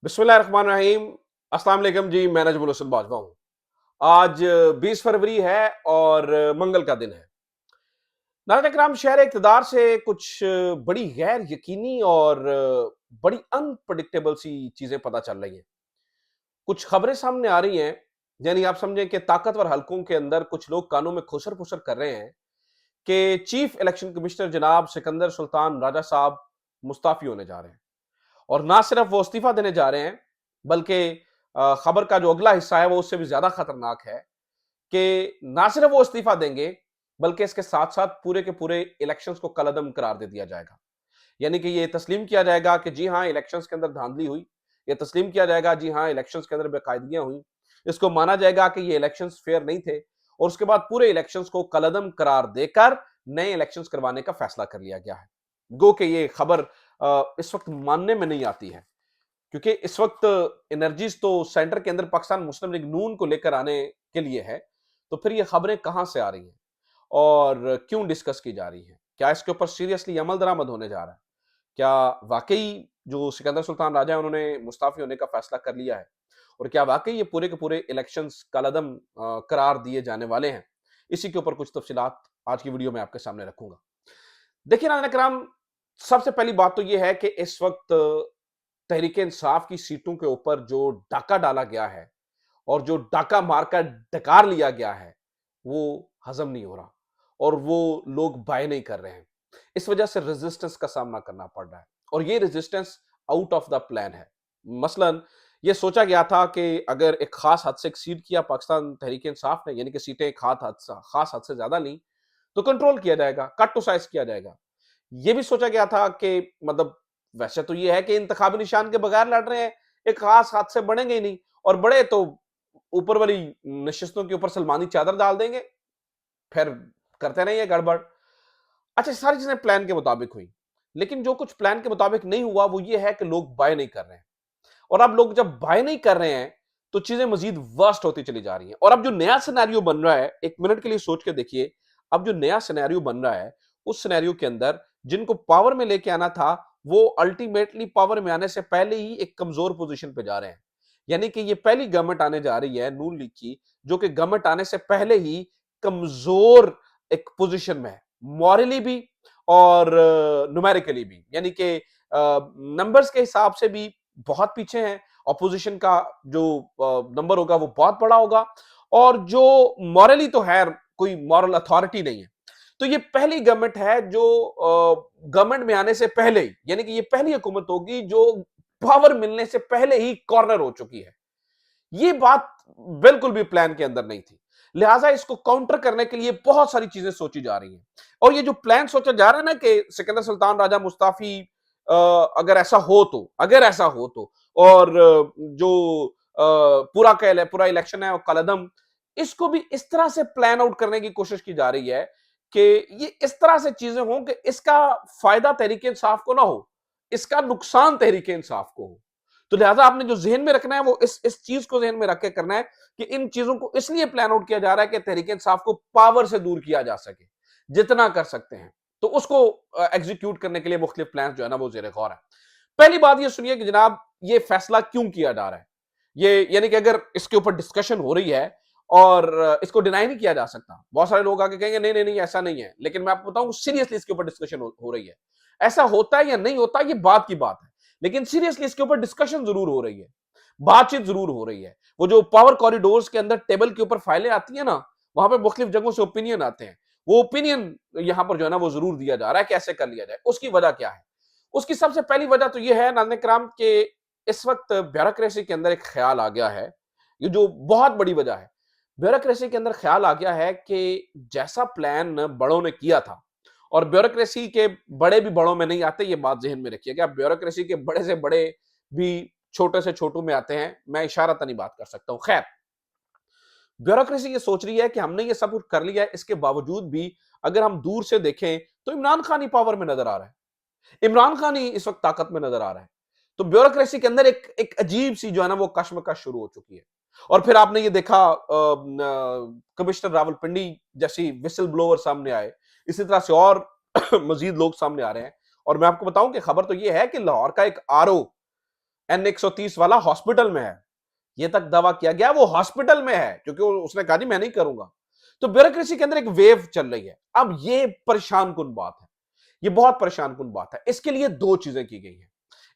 बिस्मिल्लाहिर्रहमानिर्रहीम। अस्सलाम वालेकुम जी। मैं नजमुल हसन बाजवा हूँ। आज 20 फरवरी है और मंगल का दिन है। नाज़रीन इकराम, शहर इक़्तिदार से कुछ बड़ी गैर यकीनी और बड़ी अनप्रेडिक्टेबल सी चीजें पता चल रही हैं। कुछ खबरें सामने आ रही हैं, यानी आप समझें कि ताकतवर हलकों के अंदर कुछ लोग कानों में खुसर-फुसर कर रहे हैं कि चीफ इलेक्शन कमिश्नर जनाब सिकंदर सुल्तान राजा साहब मुस्ताफी होने जा रहे हैं। और ना सिर्फ वो इस्तीफा देने जा रहे हैं, बल्कि खबर का जो अगला हिस्सा है वो उससे भी ज्यादा खतरनाक है कि ना सिर्फ वो इस्तीफा देंगे, बल्कि इसके साथ साथ पूरे के पूरे इलेक्शंस को कलअदम करार दे दिया जाएगा। यानी कि ये तस्लीम किया जाएगा कि जी हाँ, इलेक्शंस के अंदर धांधली हुई। ये तस्लीम किया जाएगा जी हाँ, इलेक्शंस के अंदर बेकायदगियां हुई। इसको माना जाएगा कि ये इलेक्शंस फेयर नहीं थे और उसके बाद पूरे इलेक्शंस को कलअदम करार देकर नए इलेक्शंस करवाने का फैसला कर लिया गया है। गो कि ये खबर इस वक्त मानने में नहीं आती है, क्योंकि इस वक्त एनर्जीज तो सेंटर के अंदर पाकिस्तान मुस्लिम लीग नून को लेकर आने के लिए है। तो फिर ये खबरें कहां से आ रही हैं और क्यों डिस्कस की जा रही हैं? क्या इसके ऊपर सीरियसली अमल दरामद होने जा रहा है? क्या वाकई जो सिकंदर सुल्तान राजा है उन्होंने मुस्ताफी होने का फैसला कर लिया है? और क्या वाकई ये पूरे के पूरे इलेक्शंस कलअदम करार दिए जाने वाले हैं? इसी के ऊपर कुछ तफसीलात आज की वीडियो में आपके सामने रखूंगा। देखिए नाज़रीन कराम, सबसे पहली बात तो यह है कि इस वक्त तहरीक इंसाफ की सीटों के ऊपर जो डाका डाला गया है और जो डाका मारकर डकार लिया गया है, वो हजम नहीं हो रहा और वो लोग बाय नहीं कर रहे हैं। इस वजह से रेजिस्टेंस का सामना करना पड़ रहा है और ये resistance out of the plan है। मसलन ये सोचा गया था कि अगर एक खास हद से एक्सीड किया पाकिस्तान तहरीक इंसाफ ने, यानी कि सीटें एक खास हद से ज्यादा ली, तो कंट्रोल किया जाएगा, कट टू साइज किया जाएगा। ये भी सोचा गया था कि मतलब वैसे तो ये है कि इंतखाबी निशान के बगैर लड़ रहे हैं, एक खास हाथ से बढ़ेंगे ही नहीं, और बड़े तो ऊपर वाली नशिस्तों के ऊपर सलमानी चादर डाल देंगे, फिर करते रहिए गड़बड़। अच्छा, सारी चीजें प्लान के मुताबिक हुई, लेकिन जो कुछ प्लान के मुताबिक नहीं हुआ वो ये है कि लोग बाय नहीं कर रहे हैं। और अब लोग जब बाय नहीं कर रहे हैं तो चीजें मजीद वर्स्ट होती चली जा रही हैं। और अब जो नया सिनेरियो बन रहा है, एक मिनट के लिए सोच के देखिए, अब जो नया सिनेरियो बन रहा है, उस सिनेरियो के अंदर जिनको पावर में लेके आना था, वो अल्टीमेटली पावर में आने से पहले ही एक कमजोर पोजीशन पे जा रहे हैं। यानी कि ये पहली गवर्नमेंट आने जा रही है नून लीग की, जो कि गवर्नमेंट आने से पहले ही कमजोर एक पोजीशन में है, मॉरली भी और न्यूमेरिकली भी। यानी कि नंबर्स के हिसाब से भी बहुत पीछे हैं, ऑपोजिशन का जो नंबर होगा वो बहुत बड़ा होगा, और जो मॉरली तो है, कोई मॉरल अथॉरिटी नहीं है। तो ये पहली गवर्नमेंट है जो गवर्नमेंट में आने से पहले ही, यानी कि ये पहली हुकूमत होगी जो पावर मिलने से पहले ही कॉर्नर हो चुकी है। ये बात बिल्कुल भी प्लान के अंदर नहीं थी। लिहाजा इसको काउंटर करने के लिए बहुत सारी चीजें सोची जा रही हैं। और ये जो प्लान सोचा जा रहा है ना कि सिकंदर सुल्तान राजा मुस्ताफी, अगर ऐसा हो तो, और जो पूरा इलेक्शन है और कलअदम, इसको भी इस तरह से प्लान आउट करने की कोशिश की जा रही है कि ये इस तरह से चीजें हों कि इसका फायदा तहरीक इंसाफ को ना हो, इसका नुकसान तहरीक इंसाफ को हो। तो लिहाजा आपने जो जहन में रखना है वो इस चीज को जहन में रख के करना है कि इन चीजों को इसलिए प्लान आउट किया जा रहा है कि तहरीक इंसाफ को पावर से दूर किया जा सके, जितना कर सकते हैं। तो उसको एग्जीक्यूट करने के लिए मुख्तलिफ प्लान जो है ना वो जेर गौर है। पहली बात ये सुनिए कि जनाब, ये फैसला क्यों किया जा रहा है। ये यानी कि अगर इसके ऊपर डिस्कशन हो रही है और इसको डिनाई नहीं किया जा सकता। बहुत सारे लोग आके कहेंगे नहीं नहीं नहीं ऐसा नहीं है, लेकिन मैं आपको बताऊं सीरियसली इसके ऊपर डिस्कशन हो रही है। ऐसा होता है या नहीं होता, ये बात की बात है, लेकिन सीरियसली इसके ऊपर डिस्कशन जरूर हो रही है, बातचीत जरूर हो रही है। वो जो पावर कॉरिडोर्स के अंदर टेबल के ऊपर फाइलें आती है ना, वहां पे मुख्तलिफ जगहों से ओपिनियन आते हैं। वो ओपिनियन यहां पर जो है ना वो जरूर दिया जा रहा है, कैसे कर लिया जाए। उसकी वजह क्या है? उसकी सबसे पहली वजह तो यह है नाज़रीन किराम के इस वक्त ब्यूरोक्रेसी के अंदर एक ख्याल आ गया है, ये जो बहुत बड़ी वजह है। ब्यूरोक्रेसी के अंदर ख्याल आ गया है कि जैसा प्लान बड़ों ने किया था, और ब्यूरोक्रेसी के बड़े भी बड़ों में नहीं आते, ये बात जहन में रखिएगा। ब्यूरोक्रेसी के बड़े से बड़े भी छोटे से छोटू में आते हैं, मैं इशारतन ही बात कर सकता हूं। खैर, ब्यूरोक्रेसी ये सोच रही है कि हमने ये सब कुछ कर लिया है, इसके बावजूद भी अगर हम दूर से देखें तो इमरान खान ही पावर में नजर आ रहा है, इमरान खान ही इस वक्त ताकत में नजर आ रहा है। तो ब्यूरोक्रेसी के अंदर एक एक अजीब सी जो है ना वो कश्मकश शुरू हो चुकी है। और फिर आपने ये देखा कमिश्नर रावलपिंडी जैसी विसल ब्लोअर सामने आए, इसी तरह से और मजीद लोग सामने आ रहे हैं। और मैं आपको बताऊं कि खबर तो ये है कि लाहौर का एक आरओ N130 वाला हॉस्पिटल में है, ये तक दावा किया गया वो हॉस्पिटल में है, क्योंकि उसने कहा जी मैं नहीं करूंगा। तो ब्यूरोक्रेसी के अंदर एक वेव चल रही है। अब ये परेशान कुन बात है, ये बहुत परेशान कुन बात है। इसके लिए दो चीजें की गई हैं।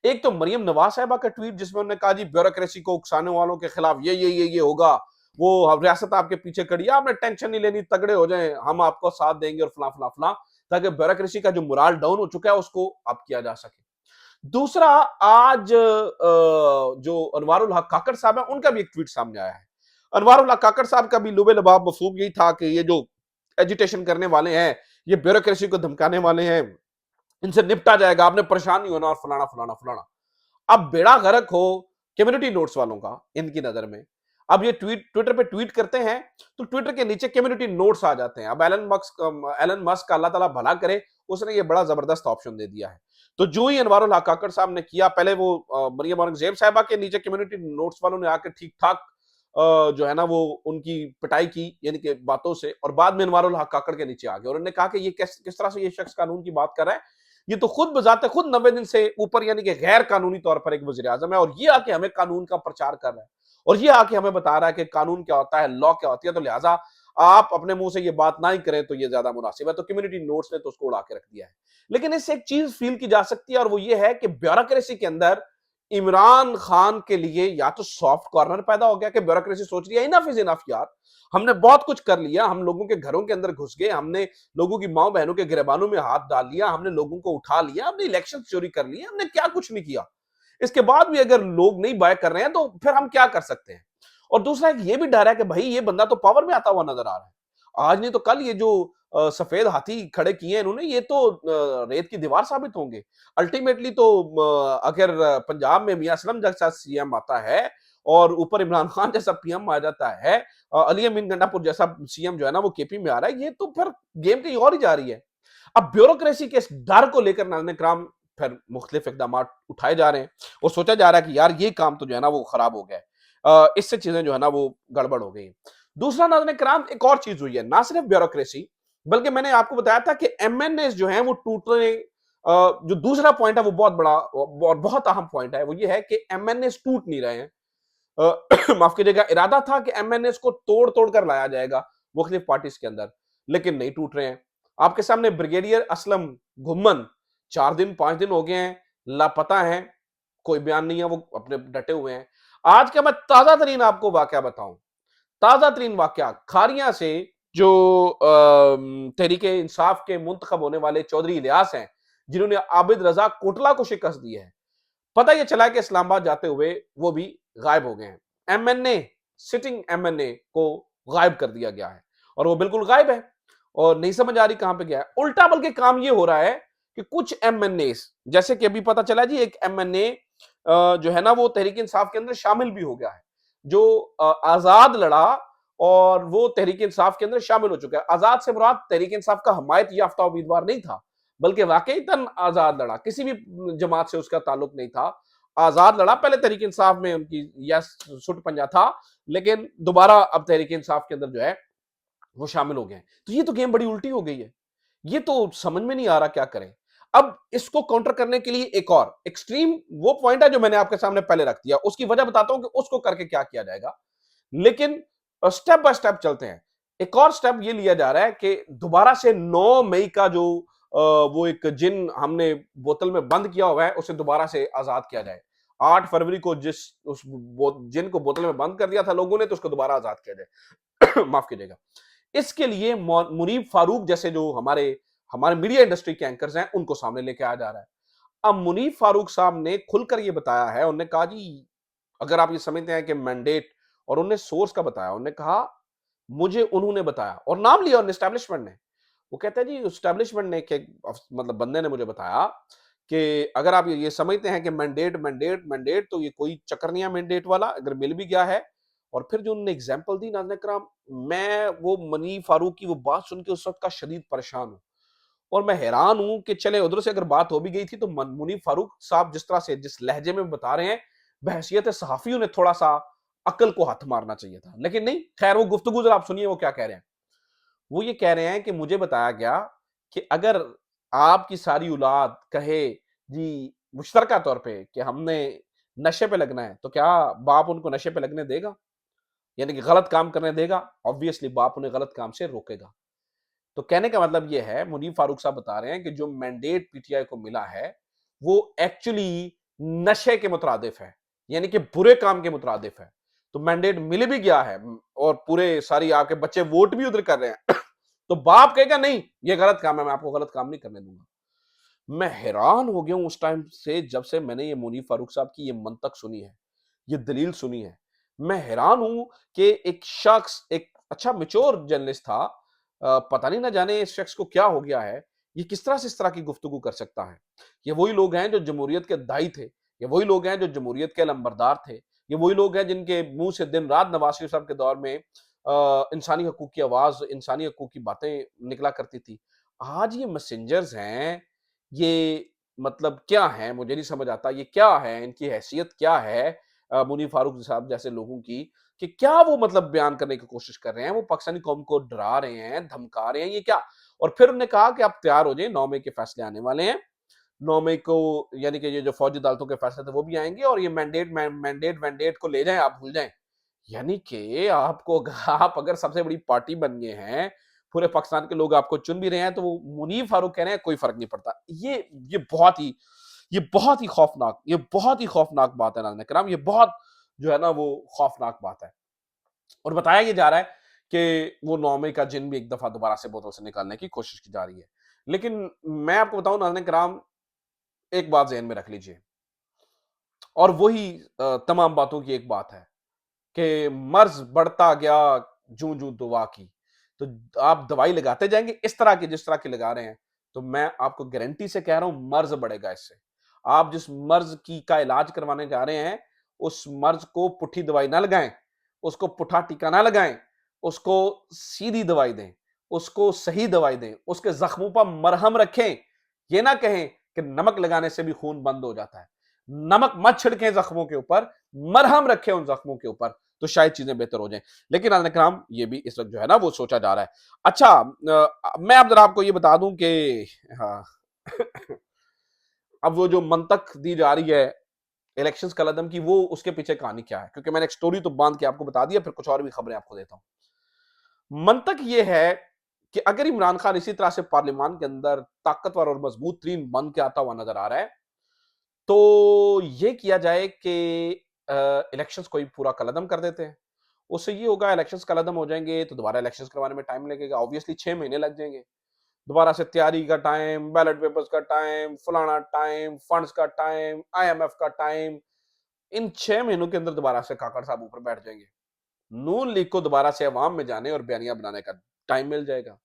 एक तो मरियम नवाज साहिबा का ट्वीट, जिसमें उन्होंने कहा जी ब्यूरोक्रेसी को उकसाने वालों के खिलाफ ये होगा, वो रियासत आपके पीछे खड़ी है, आपने टेंशन नहीं लेनी, तगड़े हो जाएं, हम आपको साथ देंगे और फला फला फला, ताकि ब्यूरोक्रेसी का जो मोराल डाउन हो चुका है उसको अब किया जा सके। दूसरा, आज जो अनवारुल हक काकड़ साहब है, उनका भी एक ट्वीट सामने आया है। अनवारुल हक काकड़ साहब का भी लुबे लबाब मफहूम यही था कि ये जो एजिटेशन करने वाले हैं, ये ब्यूरोक्रेसी को धमकाने वाले हैं, इनसे निपटा जाएगा, आपने परेशान नहीं होना और फलाना फलाना फलाना। अब बेड़ा गर्क हो कम्युनिटी नोट्स वालों का इनकी नजर में। अब ये ट्विटर पे ट्वीट करते हैं तो ट्विटर के नीचे कम्युनिटी नोट्स आ जाते हैं। अब एलन मस्क का अल्लाह ताला भला करे, उसने ये बड़ा जबरदस्त ऑप्शन दे दिया है। तो जो ही अनवारुल हक काकड़ साहब ने किया, पहले वो मरियम औरंगजेब साहिबा के नीचे कम्युनिटी नोट्स वालों ने आकर ठीक ठाक जो है ना वो उनकी पिटाई की यानी कि बातों से, और बाद में अनवारुल हक काकड़ के नीचे आ गए और उन्होंने कहा कि ये किस तरह से ये शख्स कानून की बात कर रहा है, ये तो खुद बजाते खुद 90 दिन से ऊपर यानी कि गैर कानूनी तौर पर एक वजीर आजम है, और ये आके हमें कानून का प्रचार कर रहा है और ये आके हमें बता रहा है कि कानून क्या होता है, लॉ क्या होती है, तो लिहाजा आप अपने मुंह से ये बात ना ही करें तो ये ज्यादा मुनासिब है। तो कम्युनिटी नोट्स ने तो उसको उड़ा के रख दिया है। लेकिन इससे एक चीज फील की जा सकती है, और वो ये है कि ब्यूरोक्रेसी के अंदर इमरान खान के लिए या तो सॉफ्ट कॉर्नर पैदा हो गया कि ब्यूरोक्रेसी सोच रही है इनफ इज इनफ यार, हमने बहुत कुछ कर लिया, हम लोगों के घरों के अंदर घुस गए, हमने लोगों की माओ बहनों के गिरबानों में हाथ डाल लिया, हमने लोगों को उठा लिया, हमने इलेक्शन चोरी कर लिए, हमने क्या कुछ नहीं किया। इसके बाद भी अगर लोग नहीं बाय कर रहे हैं तो फिर हम क्या कर सकते हैं। और दूसरा एक ये भी डर है कि भाई ये बंदा तो पावर में आता हुआ नजर आ रहा है, आज नहीं तो कल ये जो सफेद हाथी खड़े किए हैं इन्होंने, ये तो रेत की दीवार साबित होंगे अल्टीमेटली। तो अगर पंजाब में मियां असलम जैसा सीएम आता है और ऊपर इमरान खान जैसा पीएम आ जाता है, अली अमीन गंडापुर जैसा सीएम जो है ना वो केपी में आ रहा है, ये तो फिर गेम कहीं और ही जा रही है। अब ब्यूरोक्रेसी के इस डर को लेकर नाज़रीन इकराम फिर मुख्तलिफ इकदाम उठाए जा रहे हैं और सोचा जा रहा है कि यार ये काम तो जो है ना वो खराब हो गया है, इससे चीजें जो है ना वो गड़बड़ हो गई। दूसरा नाज़रीन इकराम एक और चीज हुई है, ना सिर्फ ब्यूरोक्रेसी, बल्कि मैंने आपको बताया था कि एमएनए जो है वो टूटने, जो दूसरा पॉइंट है वो बहुत बड़ा और बहुत अहम पॉइंट है, वो ये है कि एमएनए टूट नहीं रहे हैं। माफ कीजिएगा, इरादा था कि एमएनएस को तोड़ तोड़ कर लाया जाएगा मुख्तलिफ पार्टीज के अंदर, लेकिन नहीं टूट रहे हैं। आपके सामने ब्रिगेडियर असलम घुम्मन 4 दिन 5 दिन हो गए हैं, लापता हैं, कोई बयान नहीं है, वो अपने डटे हुए हैं। आज का मैं ताजा तरीन आपको वाकया बताऊं, ताजा तरीन वाकया खारियां से, जो तहरीके इंसाफ के मुंतखब होने वाले चौधरी इलियास हैं, जिन्होंने आबिद रजा कोटला को शिकस्त दी है, पता यह चला कि इस्लामाबाद जाते हुए वो भी गायब हो गए हैं। एमएनए, सिटिंग एमएनए को गायब कर दिया गया है और वो बिल्कुल गायब है और नहीं समझ आ रही कहां पे गया है। उल्टा बल्कि काम ये हो रहा है कि कुछ एमएनए, जैसे कि अभी पता चला जी एक एमएनए जो है ना वो तहरीक इंसाफ के अंदर शामिल भी हो गया है, जो आजाद लड़ा और वो तहरीक इंसाफ के अंदर शामिल हो चुका है। आजाद से मुराद तहरीक इंसाफ का हमायत याफ्ता उम्मीदवार नहीं था, बल्कि वाकई तन आजाद लड़ा, किसी भी जमात से उसका ताल्लुक नहीं था, आजाद लड़ा। पहले तहरीक इंसाफ में उनकी यस सुट पंजा था, लेकिन दोबारा अब तहरीक इंसाफ के अंदर जो है वो शामिल हो गए हैं। तो ये तो गेम बड़ी उल्टी हो गई है, ये तो समझ में नहीं आ रहा क्या करें। अब इसको काउंटर करने के लिए एक और एक्सट्रीम वो पॉइंट है जो मैंने आपके सामने पहले रख दिया, उसकी वजह बताता हूं कि उसको करके क्या किया जाएगा। लेकिन स्टेप बाय स्टेप चलते हैं। एक और स्टेप ये लिया जा रहा है कि दोबारा से 9 मई का जो वो एक जिन हमने बोतल में बंद किया हुआ है उसे दोबारा से आजाद किया जाए। 8 फरवरी को जिस उस जिन को बोतल में बंद कर दिया था लोगों ने, तो उसको दोबारा आजाद किया जाए। माफ कीजिएगा। इसके लिए मुनीब फारूक जैसे जो हमारे हमारे मीडिया इंडस्ट्री के एंकर्स हैं उनको सामने लेके आया जा रहा है। अब मुनीब फारूक साहब ने खुलकर ये बताया है, उन्होंने कहा जी अगर आप ये समझते हैं कि मैंडेट, और उन्होंने सोर्स का बताया, उन्होंने कहा मुझे उन्होंने बताया और नाम लिया उन्होंने एस्टैब्लिशमेंट ने। वो कहते हैं जी एस्टैब्लिशमेंट ने के मतलब बंदे ने मुझे बताया कि अगर आप ये समझते हैं कि मैंडेट मैंडेट मैंडेट तो ये कोई चक्कर नहीं है मैंडेट वाला, अगर मिल भी गया है। और फिर जो उन्होंने एग्जाम्पल दी नाज़रीन इकराम, मैं वो मुनीब फारूक की वो बात सुन के उस वक्त का शदीद परेशान हूं और मैं हैरान हूं कि चले उधर से अगर बात हो भी गई थी तो मुनीब फारूक साहब जिस तरह से जिस लहजे में बता रहे हैं, बहसियत सहाफियों ने थोड़ा सा अकल को हाथ मारना चाहिए था, लेकिन नहीं। खैर वो गुफ्तगू जरा आप सुनिए वो क्या कह रहे हैं। वो ये कह रहे हैं कि मुझे बताया गया कि अगर आपकी सारी औलाद कहे जी मुश्तरका तौर पे कि हमने नशे पे लगना है, तो क्या बाप उनको नशे पे लगने देगा? यानी कि गलत काम करने देगा? ऑब्वियसली बाप उन्हें गलत काम से रोकेगा। तो कहने का मतलब ये है, मुनीर फारूक साहब बता रहे हैं कि जो मैंडेट पीटीआई को मिला है, वो एक्चुअली नशे के मुतरादिफ है, यानी कि बुरे काम के मुतरादिफ है। तो मैंडेट मिल भी गया है और पूरे सारी आपके बच्चे वोट भी उधर कर रहे हैं। तो बाप कहेगा नहीं, ये गलत काम है, मैं आपको गलत काम नहीं करने दूंगा। मैं हैरान हो गया हूं उस टाइम से, जब से मैंने ये मुनीर फारूक साहब की ये मंतक सुनी है, ये दलील सुनी है। मैं हैरान हूं कि एक शख्स, एक अच्छा मैच्योर जर्नलिस्ट था, पता नहीं ना जाने इस शख्स को क्या हो गया है, ये किस तरह से इस तरह की गुफ्तगू कर सकता है। ये वही लोग हैं जो जमहूरियत के दाई थे, ये वही लोग हैं जो जमहूरियत के लंबरदार थे, ये वही लोग हैं जिनके मुंह से दिन रात नवाज शरीफ साहब के दौर में इंसानी हकूक की आवाज, इंसानी हकूक की बातें निकला करती थी। आज ये मैसेंजर्स हैं, ये मतलब क्या है, मुझे नहीं समझ आता ये क्या है, इनकी हैसियत क्या है मुनीर फारूक साहब जैसे लोगों की, कि क्या वो मतलब बयान करने की कोशिश कर रहे हैं, वो पाकिस्तानी कौम को डरा रहे हैं, धमका रहे हैं, ये क्या? और फिर उन्होंने कहा कि आप तैयार हो जाएं, 9 मई के फैसले आने वाले हैं। 9 मई को यानी कि ये जो फौजी अदालतों के फैसले थे वो भी आएंगे, और ये मैंडेट मैंडेट को ले जाएं, आप भूल जाएं। यानी कि आपको आप अगर सबसे बड़ी पार्टी बन गए हैं, पूरे पाकिस्तान के लोग आपको चुन भी रहे हैं, तो वो मुनीर फारूक कह रहे हैं कोई फर्क नहीं पड़ता। ये बहुत ही ये बहुत ही खौफनाक बात है नाज़रीन किराम, ये बहुत जो है ना वो खौफनाक बात है। और बताया ये जा रहा है कि वो 9 मई का जिन भी एक दफा दोबारा से बोतल से निकालने की कोशिश की जा रही है। लेकिन मैं आपको बताऊं नाज़रीन किराम, एक बात ज़हन में रख लीजिए, और वही तमाम बातों की एक बात है कि मर्ज बढ़ता गया जूं जूं दुआ की। तो आप दवाई लगाते जाएंगे इस तरह की जिस तरह की लगा रहे हैं, तो मैं आपको गारंटी से कह रहा हूं मर्ज बढ़ेगा इससे। आप जिस मर्ज की का इलाज करवाने जा रहे हैं, उस मर्ज को पुट्ठी दवाई ना लगाएं, उसको पुट्ठा टीका ना लगाएं, उसको सीधी दवाई दें, उसको सही दवाई दें, उसके जख्मों पर मरहम रखें। ये ना कहें कि नमक लगाने से भी खून बंद हो जाता है। नमक मत छिड़कें जख्मों के ऊपर, मरहम रखें उन जख्मों के ऊपर, तो शायद चीजें बेहतर हो जाएं। लेकिन अलैक्राम ये भी इस वक्त जो है ना वो सोचा जा रहा है। अच्छा, मैं अब जरा आपको ये बता दूं कि हाँ, अब वो जो मंतक दी जा रही है इलेक्शंस कलअदम की, वो उसके पीछे कहानी क्या है, क्योंकि मैंने एक स्टोरी तो बांध के आपको बता दिया, फिर कुछ और भी खबरें आपको देता हूं। मंतक ये है कि अगर इमरान खान इसी तरह से पार्लियामान के अंदर ताकतवर और मजबूत तरीन बन के आता हुआ नजर आ रहा है, तो ये किया जाए कि इलेक्शंस को ही पूरा कलअदम कर देते हैं। उससे ये होगा, इलेक्शंस कलअदम हो जाएंगे तो दोबारा इलेक्शंस करवाने में टाइम लगेगा, ऑब्वियसली 6 महीने लग जाएंगे। दोबारा से तैयारी का टाइम, बैलेट पेपर्स का टाइम, फलाना टाइम, फंड्स का टाइम, आईएमएफ का टाइम, इन 6 महीनों के अंदर दोबारा से काकड़ साहब ऊपर बैठ जाएंगे। नून लीग को दोबारा से अवाम में जाने और बयानिया बनाने का टाइम मिल जाएगा।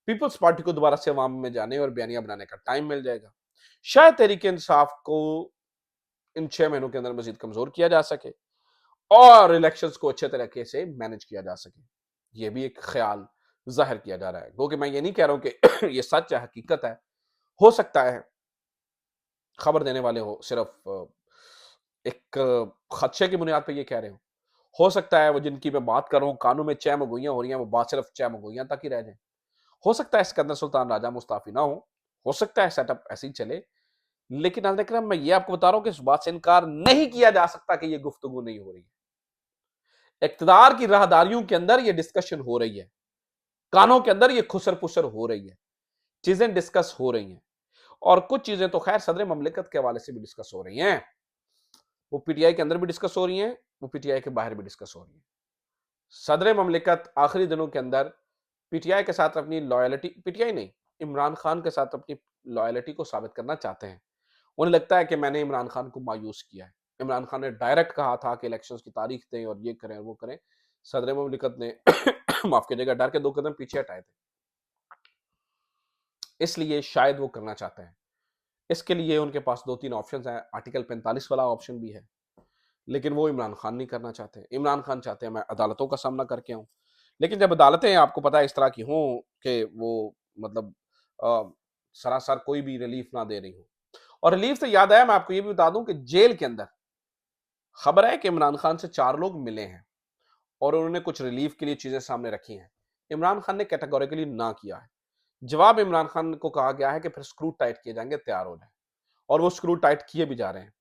पीपल्स पार्टी को दोबारा से अवाम में जाने और बयानिया बनाने का टाइम मिल जाएगा। शायद तहरीक इंसाफ को इन 6 महीनों के अंदर मजीद कमजोर किया जा सके और इलेक्शंस को अच्छे तरीके से मैनेज किया जा सके। ये भी एक ख्याल जाहिर किया जा रहा है, क्योंकि मैं ये नहीं कह रहा हूं कि ये सच है, हकीकत है। हो सकता है खबर देने वाले हो सिर्फ एक खदशे की बुनियाद पर ये कह रहे हो सकता है वो जिनकी मैं बात कर रहा हूं कानों में चै मगोइयां हो रही हैं, वो बात सिर्फ चै मगोइयां तक ही रह जाए। हो सकता है सिकंदर सुल्तान राजा मुस्ताफी ना हो सकता है सेटअप ऐसे ही चले। लेकिन अल्लाह मैं ये आपको बता रहा हूं कि इस बात से इनकार नहीं किया जा सकता कि ये गुफ्तगू नहीं हो रही है। इक्तदार की राहदारियों के अंदर ये डिस्कशन हो रही है, कानों के अंदर ये खुसर पुसर हो रही है, चीजें डिस्कस हो रही हैं। और कुछ चीजें तो खैर सदर ममलिकत के हवाले से भी डिस्कस हो रही हैं, वो पीटीआई के अंदर भी डिस्कस हो रही हैं, वो पीटीआई के बाहर भी डिस्कस हो रही हैं। सदर ममलिकत आखिरी दिनों के अंदर पीटीआई के साथ अपनी लॉयलिटी, पीटीआई नहीं, इमरान खान के साथ अपनी लॉयलिटी को साबित करना चाहते हैं। उन्हें लगता है कि मैंने इमरान खान को मायूस किया है। इमरान खान ने डायरेक्ट कहा था कि इलेक्शंस की तारीख दें और ये करें और वो करें। सदर ममलिकत ने माफ कीजिएगा डर के 2 कदम पीछे हटाए थे, इसलिए शायद वो करना चाहते हैं। इसके लिए उनके पास 2-3 ऑप्शन हैं, आर्टिकल 45 वाला ऑप्शन भी है, लेकिन वो इमरान खान नहीं करना चाहते। इमरान खान चाहते हैं मैं अदालतों का सामना करके आऊं। लेकिन जब अदालतें आपको पता है इस तरह की हों कि वो मतलब अ, सरासर कोई भी रिलीफ ना दे रही हो। और रिलीफ से याद आया, मैं आपको ये भी बता दूं कि जेल के अंदर खबर है कि इमरान खान से 4 लोग मिले हैं और उन्होंने कुछ रिलीफ के लिए चीजें सामने रखी हैं। इमरान खान ने कैटेगोरिकली ना किया है। जवाब इमरान खान को कहा गया है कि फिर स्क्रू टाइट किए जाएंगे, तैयार हो जाए। और वो स्क्रू टाइट किए भी जा रहे हैं।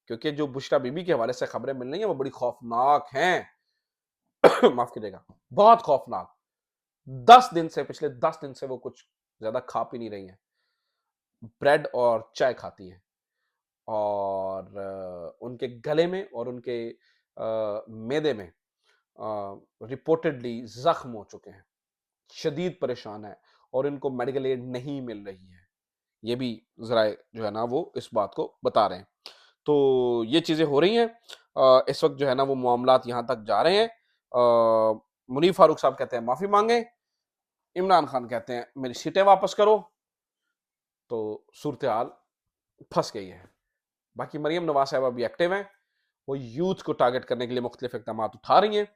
क्योंकि जो बुशरा बीबी के हवाले से खबरें मिल रही हैं वो बड़ी खौफनाक हैं। माफ कीजिएगा, बहुत खौफनाक। 10 दिन से, पिछले 10 दिन से वो कुछ ज्यादा खा पी नहीं रही हैं, ब्रेड और चाय खाती हैं, और उनके गले में और उनके मैदे में रिपोर्टेडली जख्म हो चुके हैं, शदीद परेशान है, और इनको मेडिकल एड नहीं मिल रही है। ये भी जराए जो है ना वो इस बात को बता रहे हैं। तो ये चीजें हो रही हैं। इस वक्त जो है ना वो मामलात यहाँ तक जा रहे हैं। मुनीफ फारूक साहब कहते हैं माफी मांगे, इमरान खान कहते हैं मेरी सीटें वापस करो। तो सूरत हाल फंस गई है। बाकी मरियम नवाज साहब अभी एक्टिव हैं, वो यूथ को टारगेट करने के लिए मुख्तलिफ इकदाम उठा रही हैं।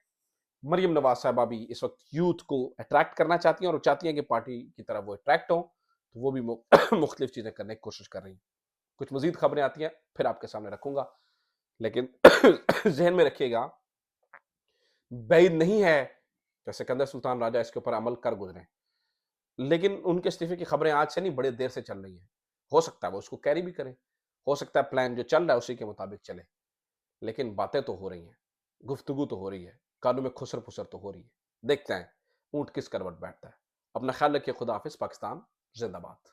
मरियम नवाज साहब अभी इस वक्त यूथ को अट्रैक्ट करना चाहती हैं, और वो चाहती हैं कि पार्टी की तरफ वो अट्रैक्ट हो, तो वो भी मुख्तलिफ चीजें करने की कोशिश कर रही हैं। कुछ मजीद खबरें आती हैं फिर आपके सामने रखूंगा, लेकिन जहन में रखिएगा, बैद नहीं है कि सिकंदर सुल्तान राजा इसके ऊपर अमल कर गुजरे, लेकिन उनके इस्तीफे की खबरें आज से नहीं बड़े देर से चल रही हैं। हो सकता है वो उसको कैरी भी करें, हो सकता है प्लान जो चल रहा है उसी के मुताबिक चले, लेकिन बातें तो हो रही हैं, गुफ्तगू तो हो रही है, कानों में खुसर फुसर तो हो रही है। देखते हैं ऊंट किस करवट बैठता है। अपना ख्याल रखिए, खुदा हाफिज, पाकिस्तान जिंदाबाद।